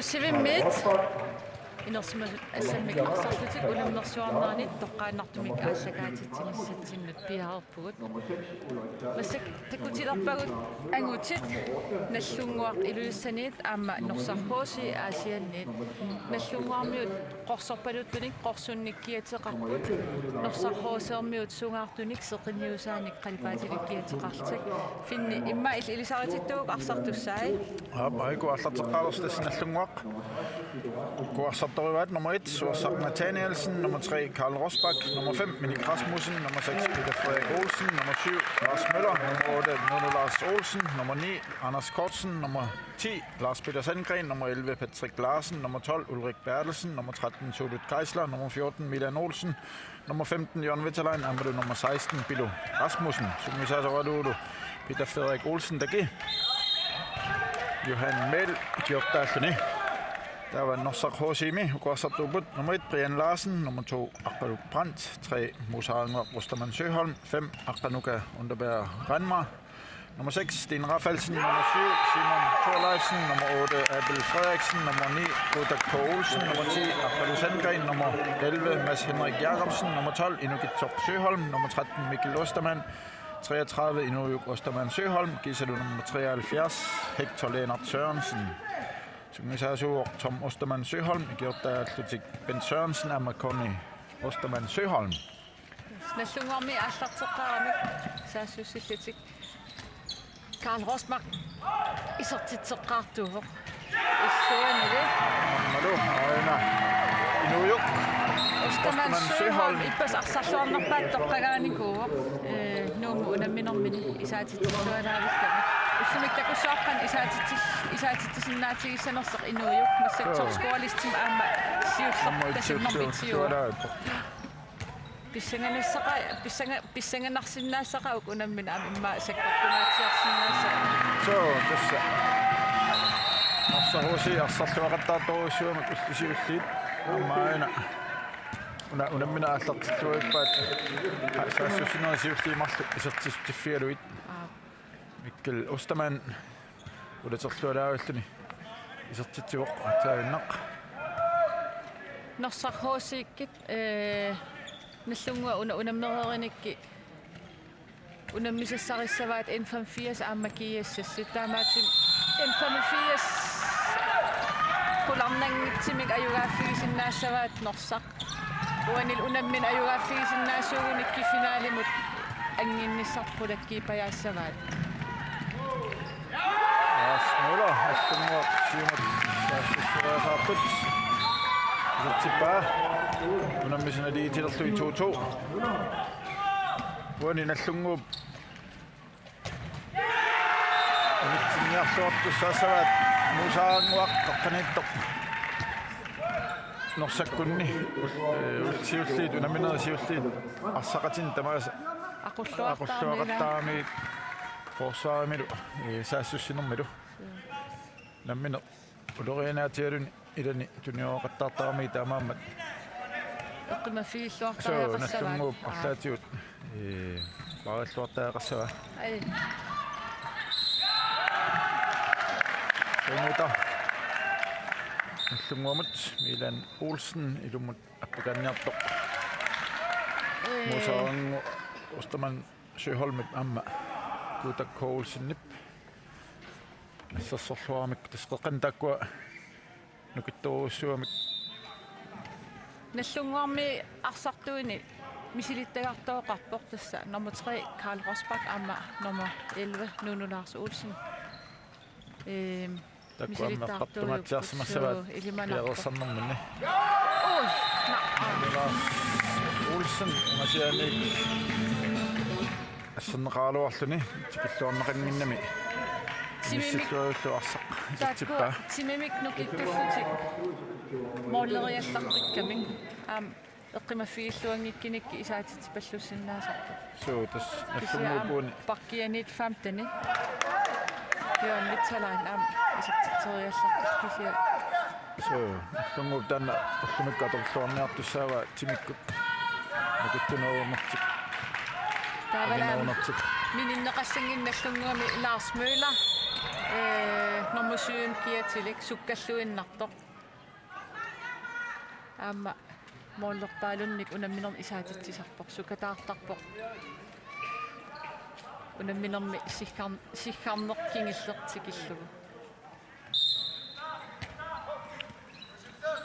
Ilusivimit inersima assammik arsarlutik ulamnersuarnaanit toqqaannartumik ааллагаатитсинissатсиннут пиаарпугут массак такутиларпагут ангутит наллунгуақ илуиссаниит аама норсарпууси аасианниит наллунгуармиут қорсорпалуттуник қорсунниккиатеқарпут норсархоосеэрмиут сунгаартуник сеқиниусааник қалпаатиликкиатеқарлтик финни имма илисарититтуук арсартуссаи айку арлартеққалерстас наллунгуақ Kuarsartorivat nummer 1, Sursat Nathanielsen, nummer 3, Karl Rosbach, nummer 5, Minik Rasmussen, nummer 6, Peter Frederik Olsen, nummer 7, Lars Møller, nummer 8, Nuno Lars Olsen, nummer 9, Anders Kortsen, nummer 10, Lars Peter Sandgren, nummer 11, Patrick Larsen, nummer 12, Ulrik Bertelsen, nummer 13, Solut Geisler, nummer 14, Milan Olsen, nummer 15, Jørgen Veterlein, nummer 16, Bilo Rasmussen, Sumisasaradudu, Peter Frederik Olsen, Dagi, Johan Mel, Gjortdalene. Der var Norsaq Hosimi, Kuarsartubut, nummer 1, Brian Larsen, nummer 2, Akbaluk Brandt, 3, Musa Anger, Rustermann Søholm, 5, Akbanuka Underberg Randmar, nummer 6, Sten Rafalsen, nummer 7, Simon Thorleifsen, nummer 8, Abel Frederiksen, nummer 9, Rodak K. Olsen, nummer 10, Akbalu Sandgren, nummer 11, Mads Henrik Jacobsen, nummer 12, Inugit Torp Søholm, nummer 13, Mikkel Ostermann, 33, Inujuk Ostermann Søholm, Giselu nummer 73, Hector Lennart Sørensen. Sungisaasuur Tom Ostermann Søholm, Gjortdallutik Bent Sørensen, Amakoni Ostermann Søholm. Nallunguarmi aallarteqqaramik saassussilletik Karl Rosbach isertitseqqaartuuvoq issuanili Malu aina Inujuk Ostermann Søholm ippas arsarluarnerpaat toqqagaanikuuvoq nuumu unamminermini isaatitsualaavillama ussumik takussaarpan isaatittisinnaatigissanerseq inuujuk massaktorskoalistim aama siullertasinnerpitsiuа pissanganarsinnaassaqa unammin aamimma sakkartunaatiarsinnaassaqa so tassa Norsarhusi arsarluaqattaatoruissuamak ullisiulliit aamaina unammina aallartittuippaat saassussinerisiulliimarlu isertiffialuit Mikkel Ostermann ulaterlualaavalluni isertitsuoq ataavinnaq Norsaq Hosiikkit nallungua unammererinnikki unammisassarissavaat N85 aammakiiassassut taamaatim N85 kularnangitsimik ajugaaffigisinnaasavaat Norsaq uanil unammin ajugaaffigisinnaasuugunikki finaalimut anginnissarpulakki pajaassavaat Møller, Aspenor, Simon, Saarput. Tilbage. Unammisena lige tillerlu i 2-2. Vuoni nallungup. Nittinniarluortu saasavat Musaanguaq qaqqanittoq. Norsakkunni siulliit unamminera siulliit arsaqatin tamaasa aqulluaqattaami forsvaarimilu saassussinermilu nammina ulorianaatialuni ilani tunioqattaartarami taamaammat eqqimafiilluartariaqassavaat nallunguup arlaatiut parilluartaaqassava ai Senuta nallunguumut Milan Olsen ilumut appakanniartoq Musaangu Ostermann Søholmit amma Rodak K. Olsen Sassorluarmik tasqeqantakkua nukittoruussuamik nallunguarmi arsartuini misilittagartoqarpoq tassa nummer 3 Karl Rosbach amma nummer 11 Nuno Lars Olsen misilittaartumatsiarsimassavaat ilersarnerminni oi Lars Olsen masianik assernaqaaluarluni tikilluarnaqanginnami Simimik Simimik nukittussutik molleriallartikkaming eqqimafiilluangikkinikki isaatitipallussinnaasartu tas nallunguupuuni pakkianiit 15 Jørgen Veterlein isattiteriallartikisia nallunguup taanna ullumikkatorluarniartussaava timikkut nukittuneruumertik Tavalan mininneqassanginnallunguami Lars Møller nummer 7 kiatilik sukkalluinnartoq аама мооллерпаалунник унамминерми исаатитсисарпоq сукатаартарпоq унамминерми сиггарнеқкингиллертикиллугу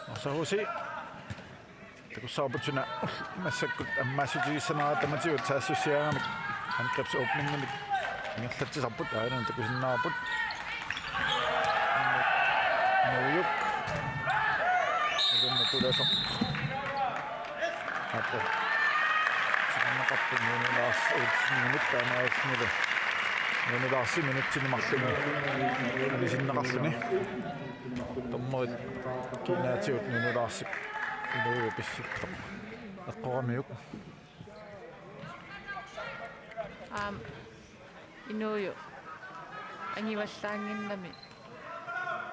Nosahusi takussarputuna massakkut ammaasutigissanara tamatiut taassussiaramik angrips openingmik ingerlatsisarput aana takusinnaarput nuyuk igunna tulasoq appo sinaqarpun nunaas 8 minut taanaarissnilu nunaarsi minuttinimarlugu anisinneqarluni tommorit kiinaatiut nunulaarsik iluugu pissittoq eqqoramiuk inuuyu angivallаангиннами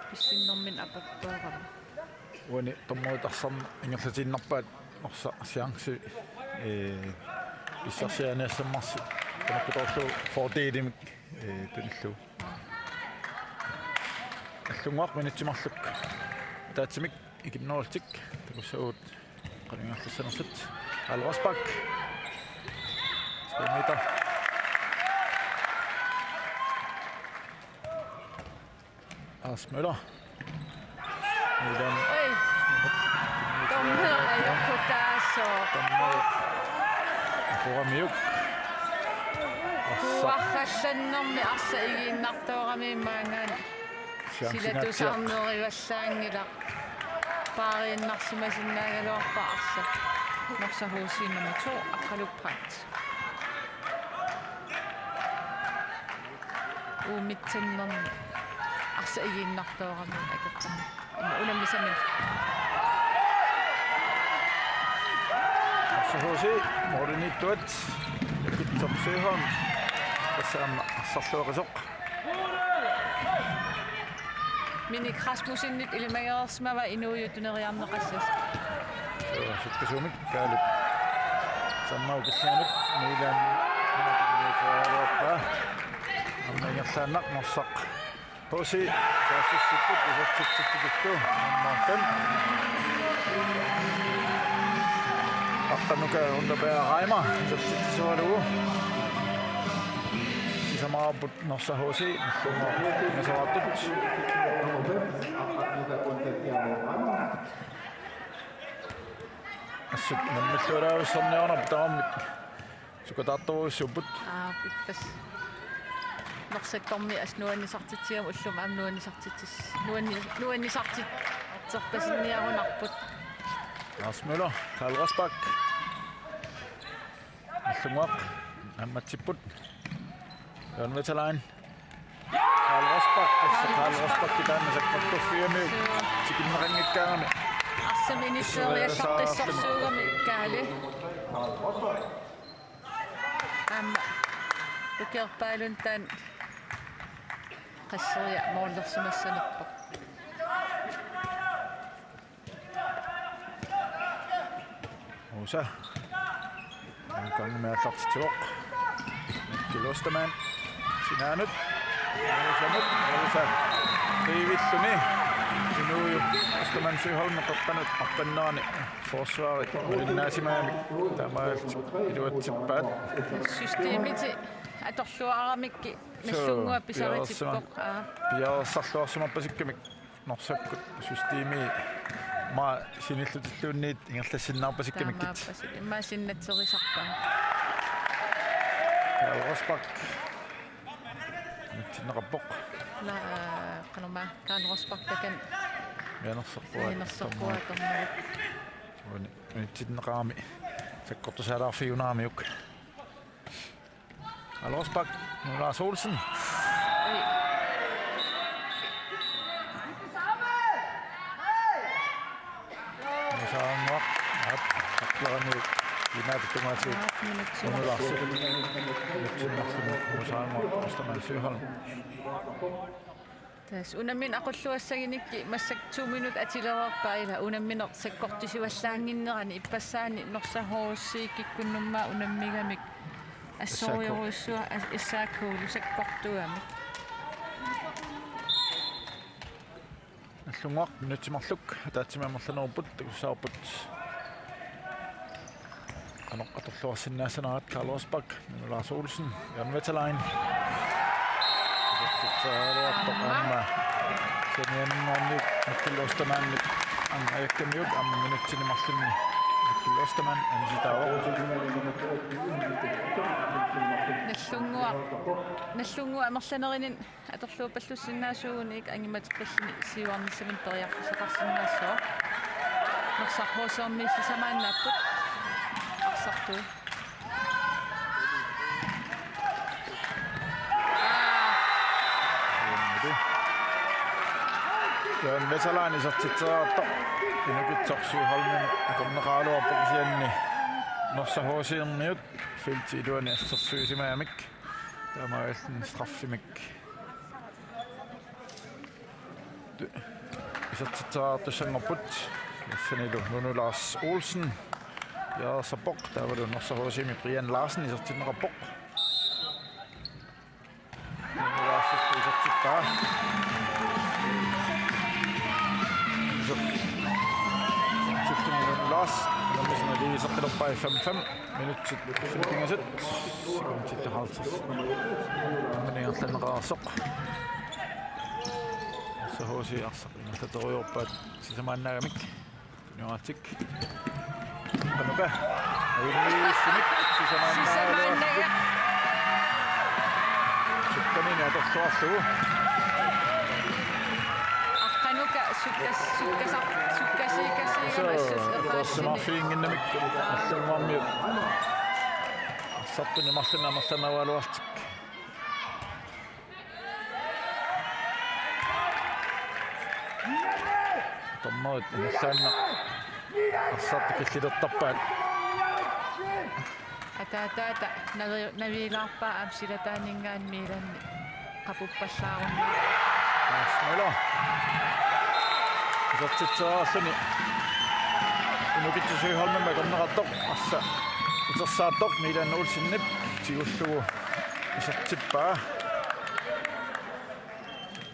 писсиннэрмин апаттуарама уни tommorit арсарна ингерлатиннарпаат орса сиангси писсарсианиассаммарси танаккуторлу фордеилимик туниллу аллунгуақ минутсимарлук таатсимик икиннерултик такуссагуут қалингарлассанерсут алроспак 3 метр Asmøller ой томмер аёккутаасо Порамиук уахалланнэрми арса игииннартуарами маангаани силатусаарнериваллаангила паарииннарсимасиннаагалуарпа арса норсахуусииннама 2 аққалуппаат уумитсаннэрми арса игииннартуарами акеққами унаммисамил Норсахууси моринитуат китсорсиихон тассаама арсарлуақисоқ Minik Rasmusinit ilimagerirsmava inuujuttuneriarneqassas sukkasumik kaalut sammau killaanut miilaan miilaanniifaarorpa ammangerlaannaq norsaq posi saassissiput isartitsittikuttu nummer 5 aqtanuka underbæraima isartitsisualugu sisamaarput norsahuusi nasaraartut assut nammalluulaavissorniarnap taammik sukataartoruussuput ippas norsakkormi as nuannisartitsiam ullum am nuannisartit terpasinniarunarput Asmøller Karl Rosbach allunguaq ammatsipput Jørgen Veterlein Karl Rosbach Karl Rosbach kitaannasakkartuffiamiuk tikinneranngikkaarami арсаминisseriassaqissarsuugami kaali amma ukerpaalun taan qasseria moollersumassanerpoq Osa kangimeallartituoq Kilostaman sinaanut Osa riivilluni inuuju Ostaman Syholm qoqqanut arpannaani forsvaari ulinnaasimaamik taamaaltik iluatsippaat systeemiti atorluaramikki nallungua pisaritippoq piarsarluarsumarpasikkamik norsakkut systeemi ma sinillutilluunniit ingerlassinnaarpasikkamikit imma sinnatserisarpaa Karl Rosbach nitsinneqarpoq la qanorma Karl Rosbach takan yanerserpua tornerit nitsinneqaami sakkortusaalaarfiunaamiuk Karl Rosbach Lars Olsen saangoq aqlarani inaattumaasiuk unulaarsu nitsinnerluni saangoq Ostaman Syholm tas unammin aqulluassaginikki massak 2 minut atilereerpaa ila unamminer sakkortisivallaanginnerani ippassaani norsahuussiikikkunnumma unammigamik assoriuruussua issaakkuulu sakkortuamik наллунгуақ минутимарлук таатсимамерланерпут такуссаарпут аторлуарсиннаасанаат Carl Rosbach Lars Olsen Jan Veterlein амма сенианнаанни аккиллуустамаанни амаяккамиут амма минутсинимарлунни аккиллуустамаан аниситаавоо наллунгуа амерланеринин аторлуупаллуссиннаасуугуник ангиматеққиллни сиуарниссамин периарфисақарсиннаассоо нерсархуусоорми сисамааннааппут арсарту Jan Veterlein isartitseeraartoq inukitsorsuuholmin akorneqaaluarpoqisianni norsahoosiirniut filti iluani assersuisimaamik taamaallin straffimik isartitseeraartussanngorput yassanilu Nunu Lars Olsen Jaarserpoq taavalu norsahoosiimi Brian Larsen isartinneqarpoq Nunu Lars isartittaa Lars, dan is naar deze op bij 5-5 minuten verlenging zit. Komt zit de hals. Meneer het een rasok. Zo hoor je als het het rooi op het systeem naar mij. Nu had ik. Dan ook hè. Hier Smit. Systeem naar. Zit dan in het toch zo. Tuossa Marfingin sattuni massinamassa valuastik. Tommoit sanna assattikin sidottapaan. Ata navilaappa amsilataaningaan miilan qapuppallaarunnaa. Asmelo. Isartitseeraarluni inukitsusuiholmamma korneqartoq assa utersaartoq Milan Olsinnip tigullugu isartippaa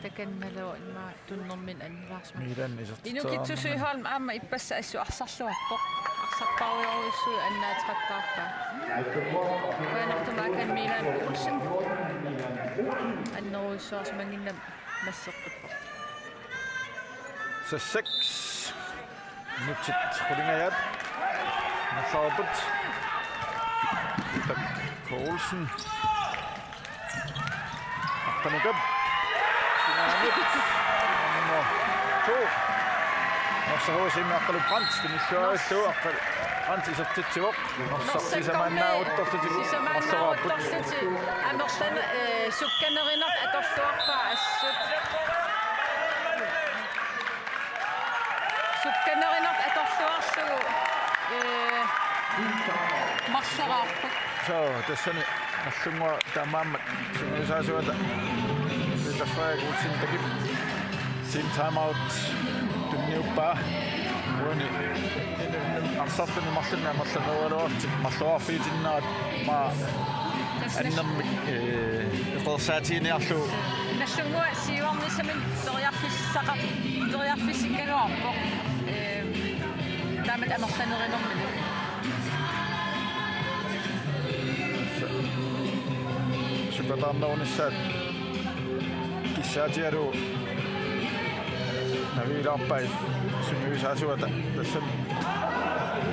takannalu imma tunnermin annilaarsumat Milan isartitseeraarluni inukitsusuiholm aamma ippassa assu arsarluarpoq arsarparujoruissuu annaatiqattaarpaa qaanertumaakan Milan Olsen anneruissuarsumanginnam masseqqippoq 6 minutsit Rudingajat Narsarput tak Olsen Aqanukab Sinanit nummer 2 Norsahoosimmi Aqalu Brandt timissuarissu Aqal Brandt isartitsivoq Norsarsisamannaa uttortutigu Norsaraaput amerlan sukkanerinaq atorluarpaa assut sukkanerinaq atorluarlugu marsaraarput so tassani allungua taamaammat sumusaasuata Frederik Olsen takip sin timeout tunniuppaa uani arsartuni marlunna marlanualuartik marluarfiitinnaat ma annermik iqersaatiiniarlu nallungua siuarnissamin teriarfissikkaluarpoq taamat amerlanerinermini Supertarnernissaat kissaatialu naviilaarpai sumuusaasuata tassan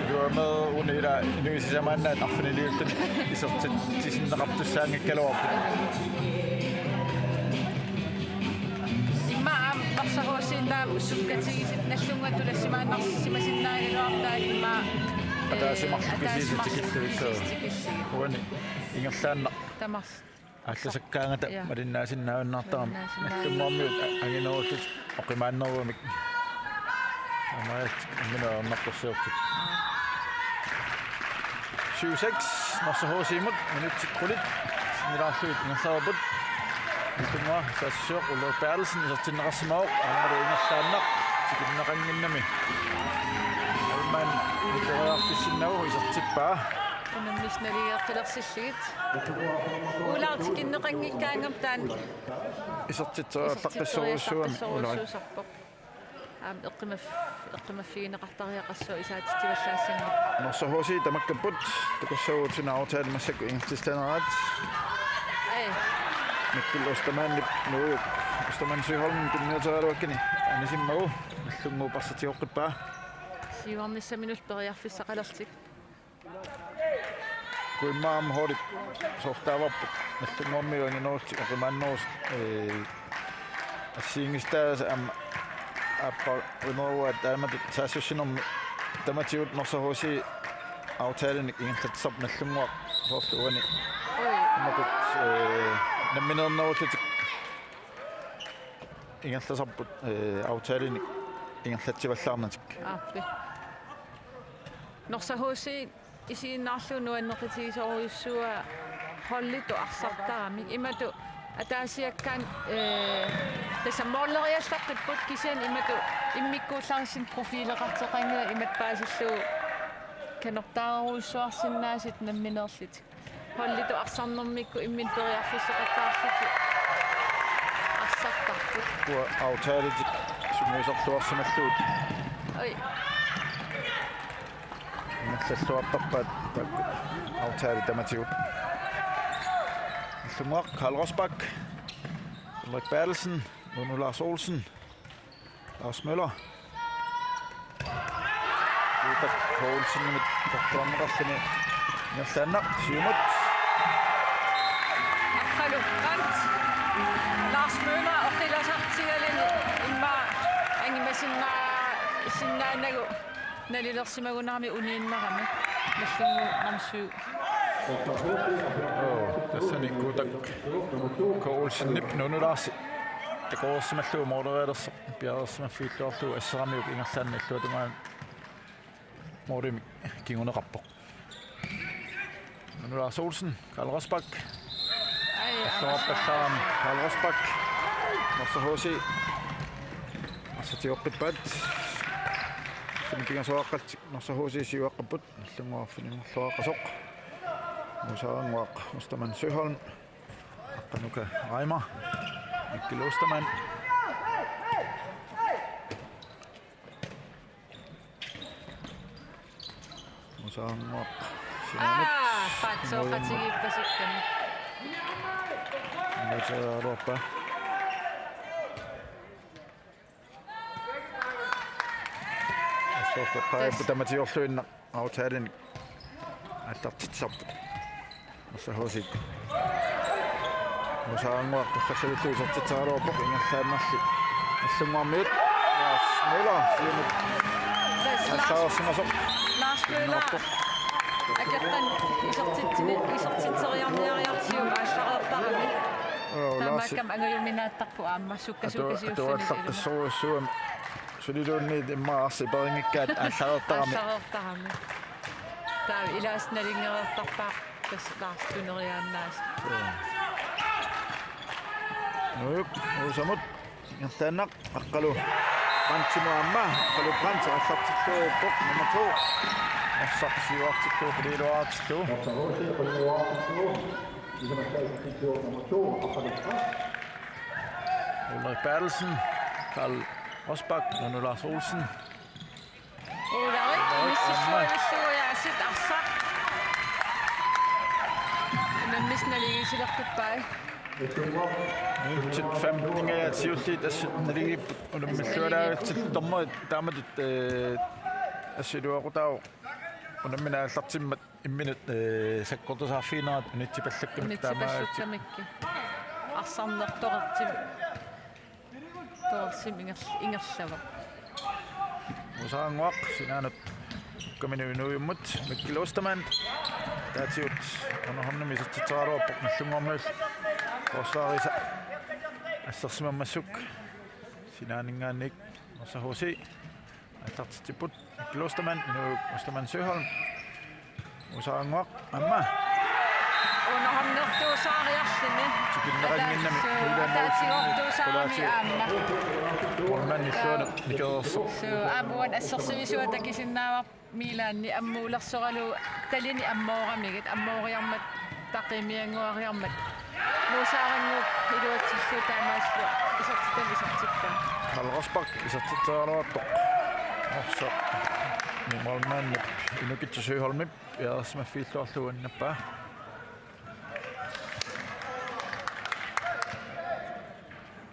juama unila inuisisamaannaat arfiniliultun isertit tisinneqartussaangikkaluarput imma marsahoossiintaam ussukkatigit nallungua tulassimaannarsimasinnaaniluartaa imma атаасимарлукисиситикиллуисоо уани ингерлаанна тамарс алласаккаангата малиннаасиннаавиннаартарам наллуммармиут агинерутут оқимааннеруамик амаат аминаернарторсиортик 7-6 норсахоосимут минутсикрулит нилаарлуит ингерлаарпут итумаа сассиоқ уллер Bertelsen исертиннеқарсимаоқ аамалу ингерлааннақ тикиннеқангиннами man итериарфиссиннаву исертиппаа унаммисналиертилерсиллигит улаартикиннеқангиккаангам таан исертитсериарлаққиссоруссуам улаат эққимаффигинеқартариақассуу исаатитиваллаассанга Norsahoosi tamakkaput takussaguutina aftaalmassak ingtistaneraat mikkilustamanni nuuyuk ustamansuholm kinniuteraluakkini anisimmagu allunguuparsatioqqippaa сиуарниссаминут периарфиссақалерлик kuimmaam hoolik sortaavarput allunguarmiuani noortik aqimaannoos assiingistaas amma appa rimeruat taamatut saassussinermi tamatiut Norsahoosi aftaalnik ingtlatsarp nallunguaq soorluani matut namminernerullutik ingallasarput aftaalnik ingallativallaarnatik ааппи Norsahoosi isiinnaarlu nuanneqitigisoriussua hollitu арсартарами имату атаасиаккаан тасаммоорлериаллаққиппут кисиан имату иммиккуулларисин профилеқартеқангила иматпаасиллуу канортааруйссуарсиннаасит намминерлит холлиту арсарнэрмикку иммин периарфиссеқаттаарлути арсартарпут kuwa aftaaltik sumuisorluarsimalluut ой ingallаллуартарпаат taakku aftaali tamatigut allunguaq Carl Rosbach Ulrik Bertelsen Nuno Lars Olsen Lars Møller Ulrik Poulsen med doktormerallini ngerlanna siumut Hallo Grant Lars Møller oqilasartigalin imma angimasinna sinnaanagu nalilersimagunarmi uniinnarami nallungu namsuu tassani kuutak Poulsen nip Nuno Lars takoorsimalluu moolereelersa piareersimaffiilluarluu assaramiuk ingerlaanna alluatumaan moorimi kinguneqarpoq Nuno Lars Olsen Carl Rosbach Allorpallaram Carl Rosbach Norsahoosi assatioqqippaat finkingasoaqqat Norsahoosi siuaqqapput allunguarfiningerluaqasoq Musaranguaq Ostermann Søholm Aqqanuka Reimer Mikkel Ostermann Musaranguaq Sinanut паатсооқатигиппасикками Musaruappa Assortaqaappu tamatiorluinna autaalin аллартитсарпут Norsahoosi Musaranguaq qallаллуу сортитсаалуарпоқ ингерлааннарли аллунгуармиут Lars Møller siumut аллаарсимасоқ Lars Møller акертан исортитсериарниариарсиума аллареэртарами тамаккам ангаюминааттарпу аама суккасукасиуссани атуаққиссоруссуам сулилуунни иммаарси перингиккаат аллареэртарами таа илаасналингереэртарпаа тас Lars тунериааннаас нуйук усамут ингерлааннақ аққалу пантимуамма аққалу прант аллартиллууппоқ номер 2 Norsahsiuartikku pililuartikku Ulrik Bertelsen Carl Rosbach Nuno Lars Olsen Ulrik missisuujaassit arsa наммисналигисилерпиппай Nyt 15 af Tivoli, der er lige på den miljø til dommer damet at se du er der og den mener så til en minut så går det så fint at nyt til besøg mit tilbage арсарнертоқартим тоорсим ингерлава Musaranguaq sinanut kaminuinuimmut Mikkel Ostermann taatiut onorhamnami sitsitaaruappoq nallungormuul forsvaarisa assarsimammassuk sinaaningaannik Norsahoosi attartitipput Mikkel Ostermann Ostermann Søholm Musaranguaq amma onorhamnertuusaariarlini tikinneranginnami taatiortuusaami aamma ormanilluana nikeerso aamuan assersivisuatakisinnaava miilaanni ammuulersoralu talini ammooramigit ammooriarmat taqimianguariarmat nuusaaranguuk iluatsillu taamaaslu isortital isortikkaa Karl Rosbach isartitsaarluartoq orsa nimornaannap inukitsusøholmip yaasmaffiilluarluannappaa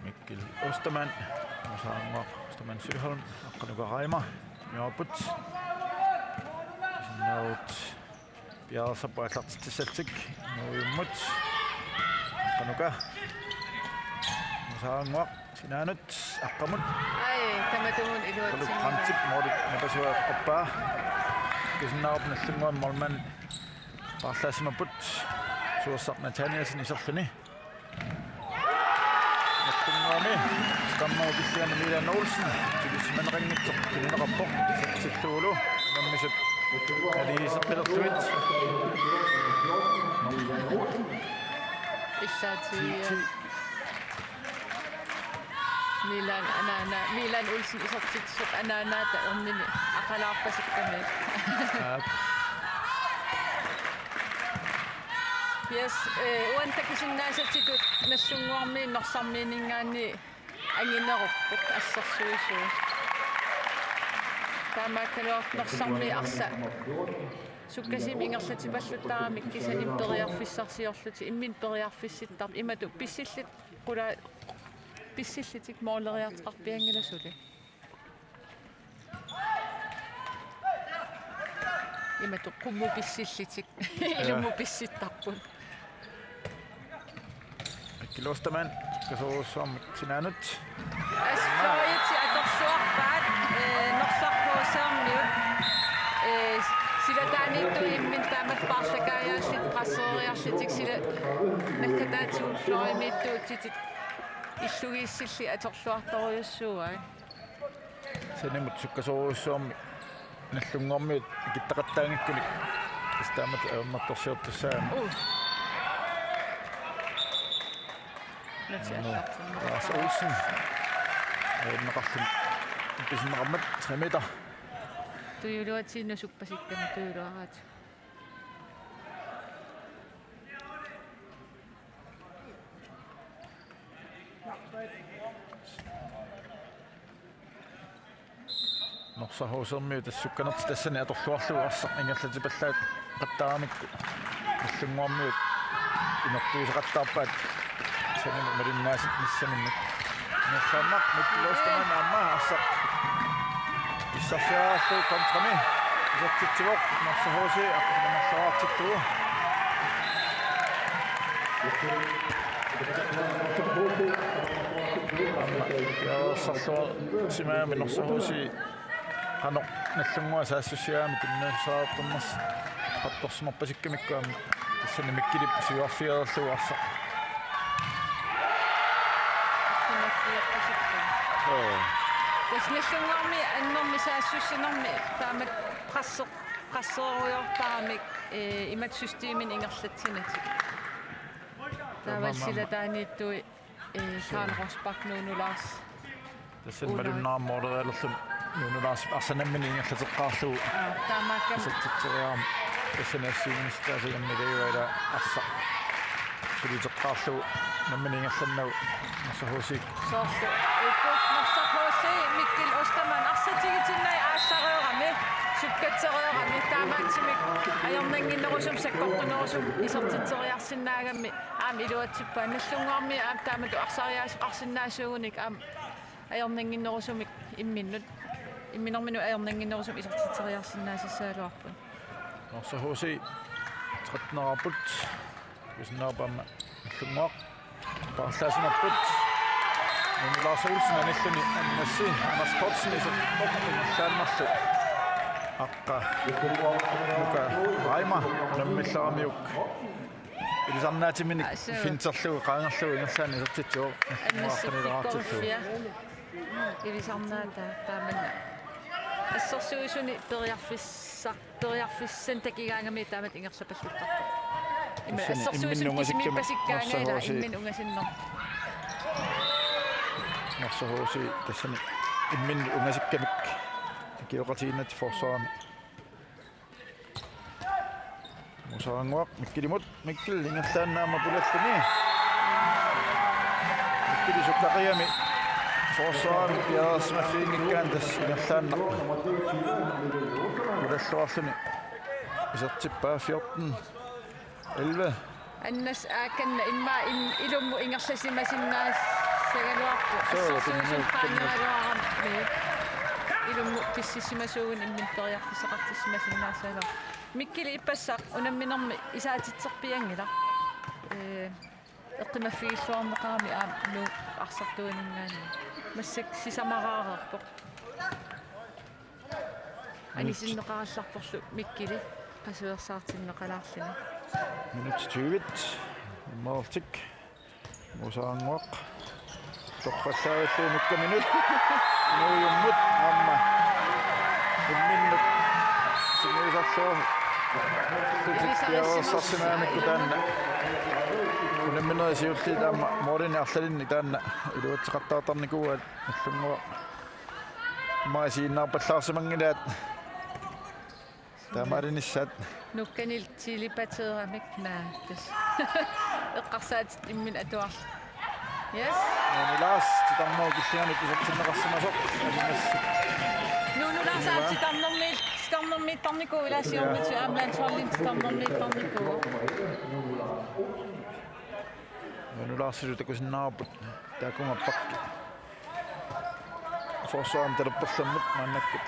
Mikkel Ostermann musaanguaq Ostermann Søholm aqqanukaraima miorput sinnaut piarsapaallartitissattik nuuimmut aqqanuka musaanguaq sinaanut aqqamut tamatumun iluatsin Prantik modik napasuaqappaa kisinnaarpnallunguam morman parlassimaput suussarnataniasin iserluni naqqunguami stammaupilliana Milan Olsen tigismanerinngitsoq kilinaqarpoq sitsilluulu nammisat aliiseqqilerluit issaati Milan Olsen isartitsuq anaanaata ernini aqalaarpasikkami Yes, uantakisinnaasatitut nallunguarmi norsarmiiningaani anginerupput assarsuisu taamaakkaluart norsarmi arsa sukkasim ingerlatipalluttaramik kisanim periarfissarsiorluti immin periarfissittar imatu pissillit qula pissilitik mooleriarteqarpiangilasuli imatu qummu pissilitik ilummu pissittarput Mikkel Ostermann kasuussuam sinaanut asfaayati atorsuarpaat norsarpuusaarmiut silataaniittu immin taamat parlakaayaallit qasseriarlitik sila nakkataatiun florimiittuutitit illugiissilli atorluartoruyussuuga sanimut sukkasuussuam nallunguarmiut kittaqattaangikkunik istaamat aammattorsiortussaam Lars Olsen naqarlun pisinneqarmat 3 meter tuyuluatiinnu suppasikkama tuyuluaraat Norsahoosermiut tassukkanerti tassani atorluarlugu arsa ingerlatipallаат qattaaramikku nallunguarmiut inertuiseqattaarpaat sanimi marinnaasит nissaminnik nallammaq Mikkel Ostermann aamma arsa issarsiarallu kontrami isartitsuoq norsahoosi aqqimanerlaraartittugu yaorsarluar simaami norsahoosi qanoq nallungua saassussiaami tunnasaartorners qattorsumarpasikkamikkuami tassani mikkilip siuarfialerlugu arsa Tasnallunguarmi annermi saassussanermi taamat qasseriortaramik imat systeemin ingerlatsinati taavasilataaniittui Karl Rosbach nuunulaars tassan malunnaarmooreraalерлum nuunulaars arsanammin ingerlateqqaarlugu taamaakam саттитсериарам тассанаассииммистаасиgammilaguala арса сулитеққаарлугу намминингерланнагу марсахуусик соорлу иккуусмарсахууси Mikkel Ostermann арсатигитиннай аассариорами суккатсериорами таамаатсимик аёрнангиннерусум саккортунерусум исертитсериарсинаагамми аам илуатсиппаа наллунгуарми аам таамату арсиннаасуугуник аам аёрнангиннерусумик имминнут имминэрмину аёрнангиннерусум исертитсериарсиннаасассаалуарпун марсахууси тратнерарпут виснаарпамма наллунгуақ парлаасинарпут Lars Olsen anilluni annassi Anders Potsen isaqornalluannarlu aqqa luka raima nammillaramiuk ilisarnaatiminik finterlugu qaangerlugu ingerlaani isertitsuo nalluaqanilaartillu ilisarnaata taamanna ассерсуисуни периарфиссан такигаангами таамат ингерсапаллуттарпа има ассерсуисун кисимиппасиккаангаила иммин унгасиннер марсахууси тассани иммин унгасиккамик киоқатииннат форсаами мусаангуақ миккилимут миккил ингерлааннаама пулаллуни миккили суклақиами forsvaren bjerres med fingikkaan tässä ingerlaanna kulalluarluni isertippaa 14-11 annas aakanna imma ilummu ingerlasimasinnaas sagaluarpu assasuusulqaaneraluaram ilummu pississimasuugun imminteriarfisaqartissimasinnaasala mikkili ippassaq unamminermi isaatitserpiangila eqqimaffiilluarneqaami nu arsartuuningaani массак сисамараарерпо анисиннеқаралларпорлу миккили пасуерсаартиннеқалаарлуни minut 20 Mortik Musaanguaq toqqallaavalluu mikka minut nuujummut amma imminnut simuisarluu tutittiarersarsimaamikku taanna kunamminerisiulli taamma moolini arlalinni taanna iluutseqartaartarnikuuat allungua maasiinnaarpallaarsimangilaat taamaalinissat nukkanil tiilipateeramik naakkas eqqarsaatit immin atuar yes Lars titarnoo killianut isartinneqarsimasoq nuunulaasaat titarnermiit tarniku ilaasiormitu aamlaan soorlin titarnermiit tarniku nuulaarsilu takusinnaarput taakumappakki forsvaaren talerperlammut maannakkut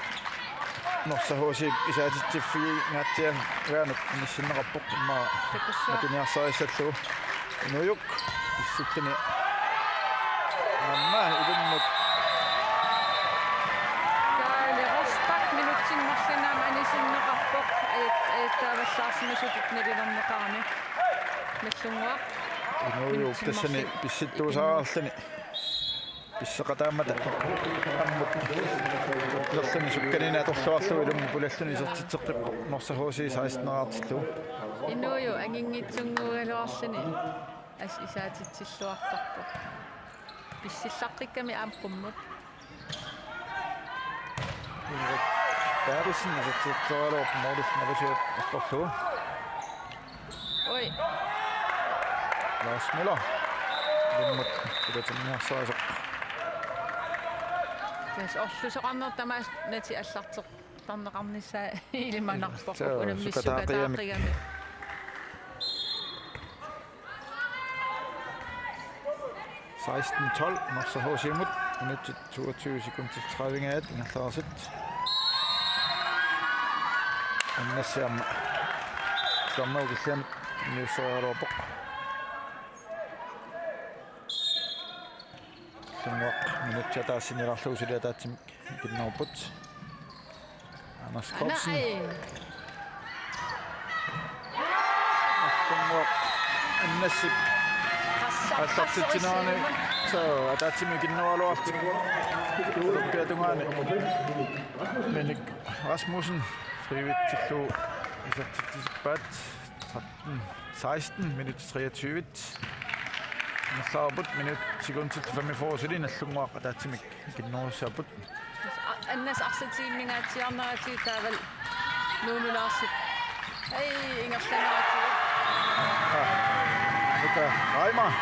norsahoosi isaatittiffigi ngaattia gaanut nissinneqarpoq imma matiniarsarissallu nujuk issittani amma ilummut kaali rospak minutsinnerlanaam anisinneqarpoq ajattaavallaarsimasutut nalilerneqarami mallunguaq nujuk tassani pissittuusaarallani писсеқатааммата аммут лерлани сукканина торлуарлу илумму пулаллуни исертитсеққиппо норсахууси 16-аартиллу инуйу ангингитсунгугалуарлуни ас исаатитсиллуартарпо писсиллартикками аамқуммут Бэрсэн исертитсоолоо модус навасуут аспорту ой Lars Møller илуммут илатинниарсаасеқ тэс орлусеқарнертамаас нати аллартеқ тарнеқарнissaа илиманарпоқ унаммиссукатаақигами 16-12 Norsahoosimut minut 22 sekund til 30 ingerlaarsit annassiarma sarnaugillaamut niussoorluarpoq tunguaq minut taassinilarluusuliataatsimik kinnauput Anders Kopsen tunguaq annassip Allartitsinaani so atatsimi kinnualuartik luppiatungaani Menik Rasmussen frivilligtillu isartitsippaat 16 minut 23 Nasaabut minut sekundit 45 sulin allunguaq ataatsimik kinnuussaaput аннас арсатииммигаатиарнаати таавал нуунулаарсит ай ингерланаати Mutta Raima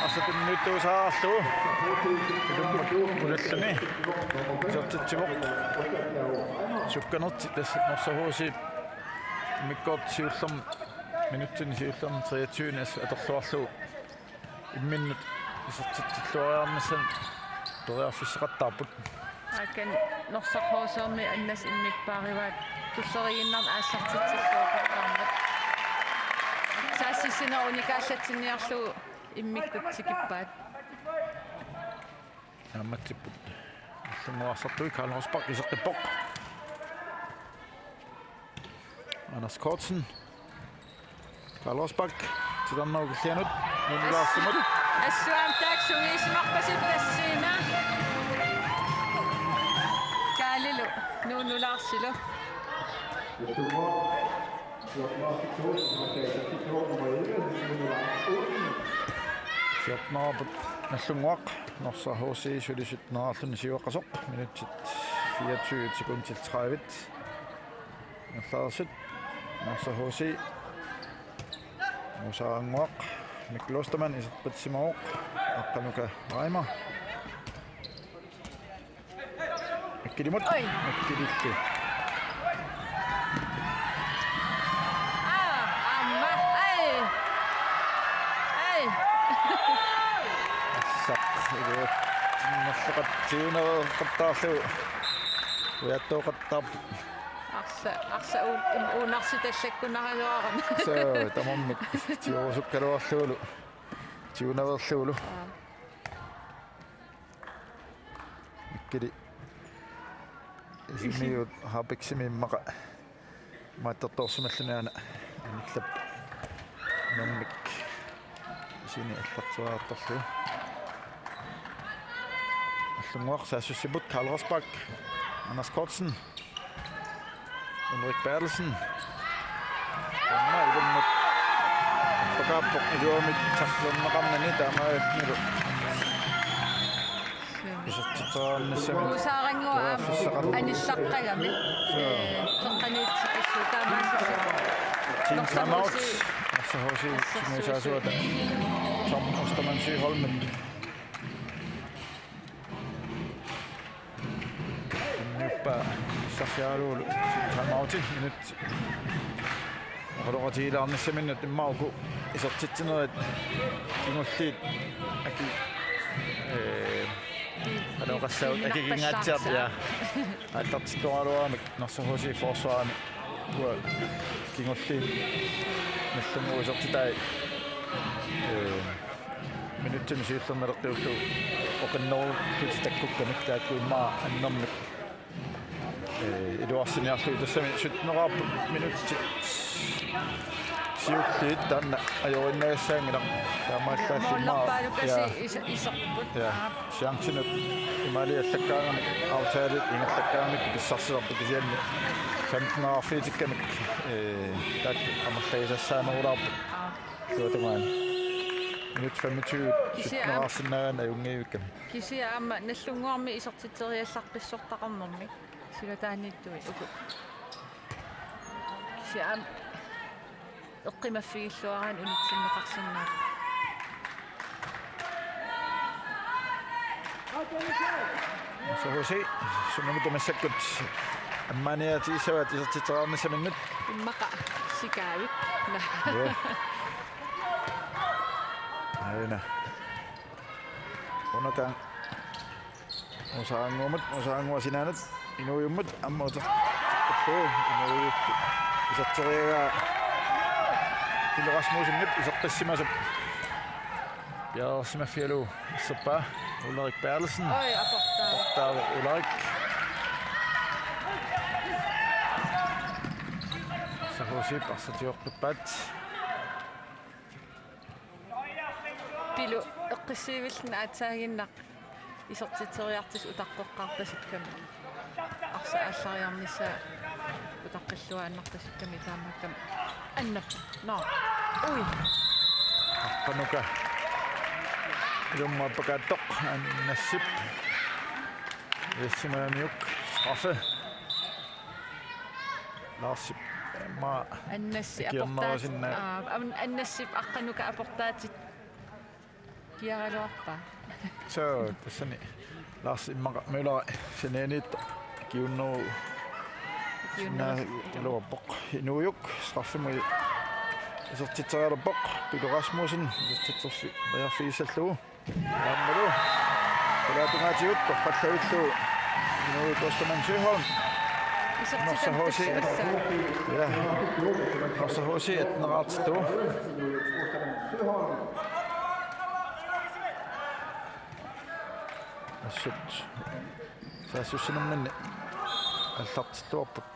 asetin nyt usaarlu ilummullani sortitsivoq sukkanert tässä norsahoosi mikkort siullerm minuttin siullerm 23 atorluarlu imminnut isertittilluariarnissan toriarfisseqattaarput акен норсархоосерми аннас иммиппаариваат туссерииннарн ааллартитсиллуоқартаарнат саассисина уникааллатсинниарлу иммиккутсикиппаат амматсиппут аллунгуарсартуи Karl Rosbach исеққиппоқ Anders Kortsen Karl Rosbach тидарнаугиллианут нунилаарсимат ассуам тааксунгиисимарпаситтассиина каалилу нунулаарсилу Fjortnaabut nallunguaq norsahoosi sulisut naarluni siuaqqasoq minutsit 24 sekund til 30 nallaarsut norsahoosi musaanguaq Mikkel Ostermann iserpatsimaoq aqqanuka Raima Mikkilimut. Oi. Mikkilillu. Amma. Ai. Sak. Nassakat siuna qattaarlu. Uyattooqattaarpu. Arsa uunarsitalлаккунаралуарам. So tamammik tiorusukkaluarluulu. Tiunaverluulu. Mikkili. Isimiut hapiksimiimmaqa. Maattortorsumallunaana anillap. Nammik. Isini allartuaattorlu. Allunguaq saassussiput Karl Rosbach. Anders Kortsen. Ulrik Bertelsen. Tämä ei ole pakappo juomit taklonnaqarnani taamaatnilu. Isatsaannassami. Usaaranngua anissaqqagami. Teqqaniitsikissu taamaassu. Team timeout. Så hosi simusaasuata. Tom Osterman Sygholmen. Nyppää Safiaruulu. Timeoutin nyt. Rotiilaarnissamin nyt mauku isortitsineret kingulliit aki qanoqassaut akigingaatiart ja allartittoraluaamik narsahusi forsvaami ua kingulliit nallungu isortitai minuttimi siillernerqiullu oqinnoru kitstakkukkамик taakkuimmaa annermik iluarsiniarlu tassami sutneraarpu minutti siuttiit tanna ajorinnagassaangila taamaallaallummaa ja siangsinut imaliallakkaangami autaalit ingallakkaangami pissarsilarpu kisianni 15 tak amallaysassaanerulaarpu tuatamaan minut 25 sutneraarsinnagaan ajungiivikkami kisia amma nallunguarmi isortiteriallarpissortaqarnermi silataaniittui uku kisia eqqimaffiilluaraan unitsinneqarsinnaa sohusi sunnamutamassakut ammaaniatiissavat isortiteraarnissaminut immaqa sikaavik aina onataan osaanguasinaanut inuujummut ammuuta inuujuttu isatteriagaa Pille Rasmussen isorqissimasuk pialersimaffialu isserpaa Ulrik Bertelsen oi aportaa Ulrik sahusip arsatiorpippat pilu eqqisiivillna ataaginnaq isortiteriartis utaqqoqqaartasikkami arsa ааллариарнisса utaqqilluaannartasikkami taammakkam annap no ui qanuka ilumma pakattoq annassip yessimamiuk straffe Larsip ma annassi Kiernerasinna. annassip aqqanuka aportaatit kiaraluarpa so tassani Lars immaqa Müller sineniit kiunnu luoppoq inuujuk straffimui isortiterialerpoq Pille Rasmussen isortiterfi riarfiisalluu aammalu palatungaatigut torqallavilluu inuujuk Osterman Sygholm Norsahusi ja Norsahusi etneraartitu assut saassussinumminni аллартитуарпут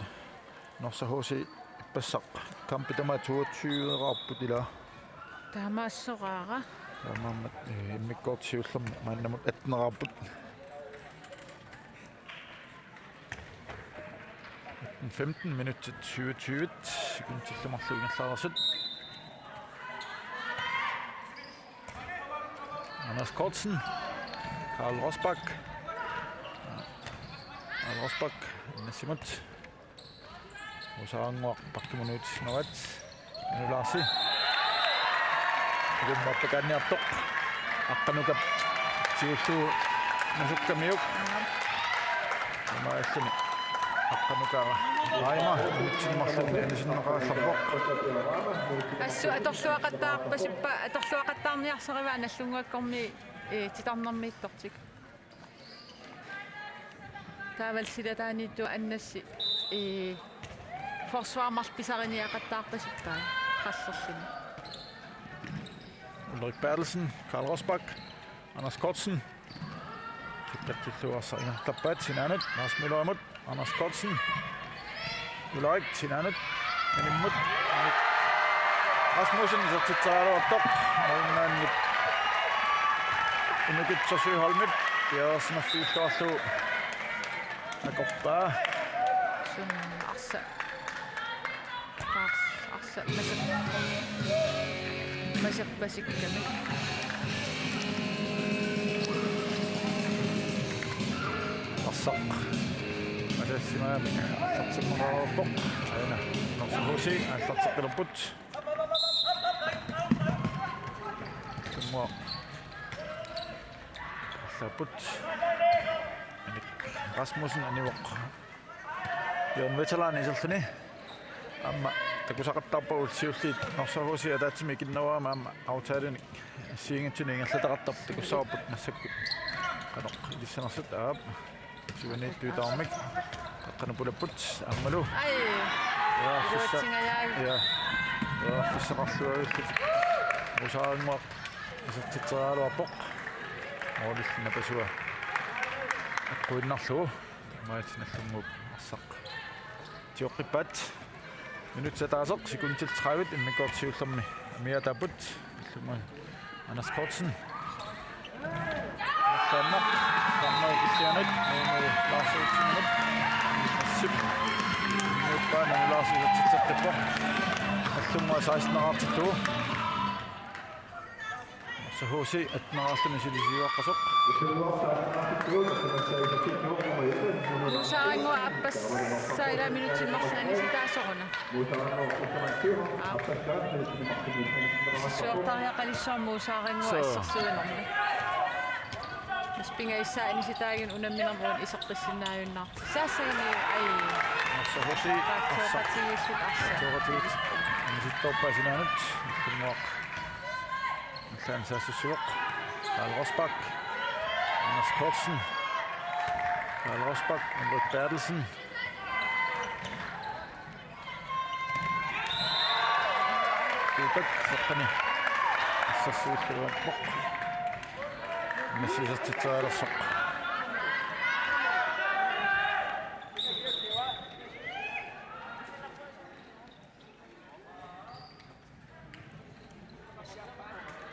Norsahusi иппассақ кампитама 22-ераарпут ила таамаассораара таамааммат иммиккоортсиуллерми мааннамут атнераарпут 15 minutter 20 sekundtillumarlu ingerlaarasut Anders Kortsen Karl Rosbach nassimut usaanguaq parkimunuutisnerat anulaarsi ilummaappakanniartoq aqqanukap siullu nasukkamiuk ما يسمي أقنوكا رايما نتشمخلني أنشنقاصبق ассу аторлуақаттаарпасиппа аторлуақаттаарниарсериваана аллунгуаккорми таавалсилатаанитту аннасси форсваармарписариниақаттаарпасиппаа qassерлuni Ulrik Bertelsen, Karl Rosbach, Anders Kortsen. Kittattilluarsa inartappaat sinaanut Lars Møller imod Anders Kortsen. Ulrik sinaanut inimmut Rasmussen sertitsaaluartoq maunnaannip inukitsorsuiholmit piaasnerfiilluarlu akorpaa sun arsa масерпасикками арсақ асассимаами арсартиммараапоқ аина норсухуси ааллартеққилерпут тумма арсапут аник Rasmussen аниоқ Jørgen Veterlaan исерлүни амма такусақаттарпагул сиуллиит норсухуси атаатсими киннаваама амма аутаалуник сиингатсуни ингерлатақартар такуссаарпут нассаккут каноқ илиссанерсут аап сиванииттуитаармик қаққанапулаппут аммалу я фиссақарлуагуллут мусаарнгуақ исертитсераалуарпоқ моолиллина пасуа аққуиннарлугу маатиналлунгуп арсақ тиоққиппаат minut sataasaq sekundtil 30 immikortsiullermi miataput illuma Anders Kortsen Danmark illianut Lars Olsenut sip minutpaana Lars illertitsertippa allumma 16-arartittu sahusi atnaralluni silisiuaqqasoq Musaango appassaila minuutsimmarlani sitaasoruna suortariaqalissormu usaaringu assarsuinermi Spingaissaani sitaagin unamminerruun iseqqissinnaajunnaar saassagini ai sahusi toqatigisut arsa toqatigit anisittoppa sinaanut kummoq Klein Sassusuq, Karl Rosbach, Anders Kortsen, Karl Rosbach, Ulrik Bertelsen. Ulrik Bertelsen. Sassusuq. Messi sertitsaalersoq.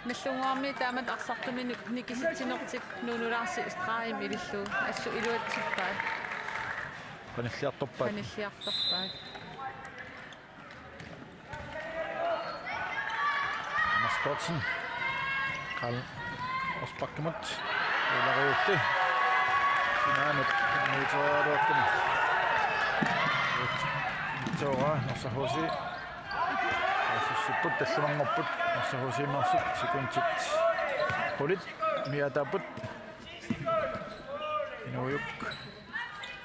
наллунгаарми таамат арсартуми никиситсинертик нунулаарси истраим илиллу ассу илуатсиппаат Паниллиарторпаат Anders Kortsen, Karl Rosbach-mut улариулли синаанут нуутераалуаттани тора носахоси ассиппут таллумангорпут носахосимарсут секундтит полит миатапут инуюк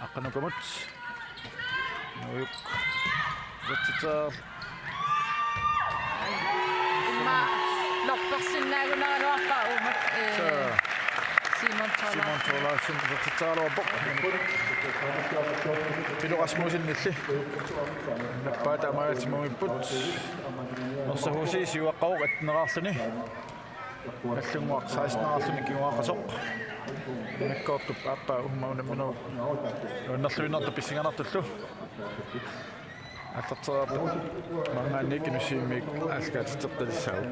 аққанукамут инуюк заттитаар имма лопперсиннаагунааруарпаа уумат Simon Torlarsson заттитааруапоқ Пило Rasmussen нилли наппаата амаалтимумиппут норсахуси сиуаққауқ аттнераарлуни аллунгуақ 16-аарлуни кигуаққасоқ миккоортуп аппаа уммаунаммину нуннерлуиннэрту писсиганартуллу аттэртерапу мангаанник инусииммик аалкаатиттерталиссагу